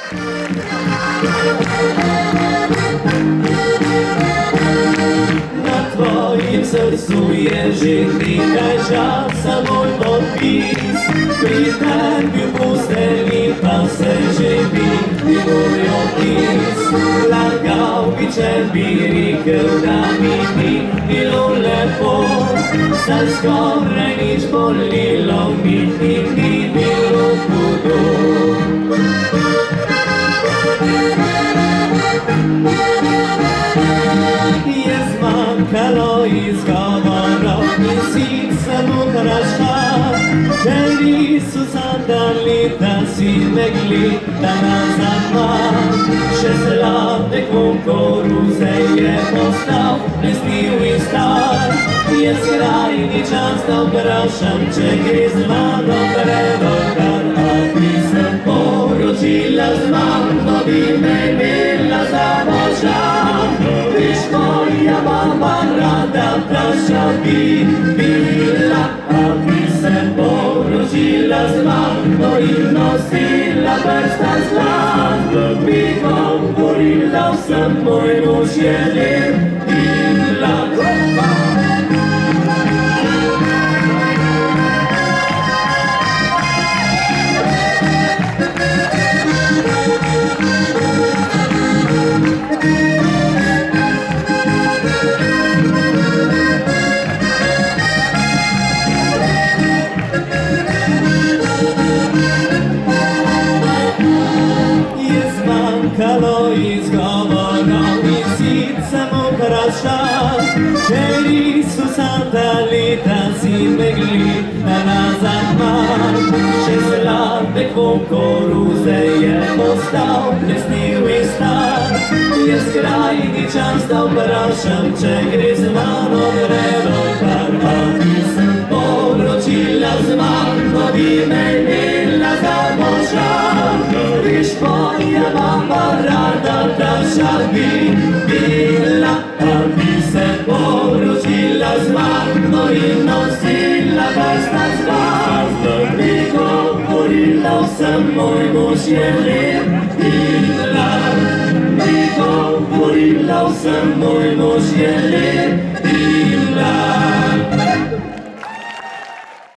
Na twoim sercu jeżeli czasa mój podpis, pritępił pustelni pasę ziemi i mój opis. Lagał biczem birikę udami i lule po, za skore niż bolilo mi i lukudu. Jest mamka Lois Gavaroni Sitsamu Karashar Jeri Susandalita Simegli Tanazama Szeslavnek Wonkoru Zeje postał Nestiły star Jest krajni często praszam Cię Gryzma dobrego Karnapisem Porodzila z mamą Dimemila zamożam Wiesz moja mama rada prasza Bibila Apisem porodzila z mamą I nosila versta z lat Biką gorilla sam mojemu siedem Bibila Lois Gavaroni Sitsamu Karashar Jeri Susandalita Simegli Tanazama Szeslavnek Wonkoru Zeje postał Nestiły star Jest krajni często praszam Cię Gryzma dobrego Karnapisem Porodzila z mamą Dimemila zamożam Wiesz moja mama rada prasza Bibila Apisem porodzila z mamą I nosila versta z lat Biką gorilla sam mojemu siedem Bibila Biką gorilla sam mojemu siedem Bibila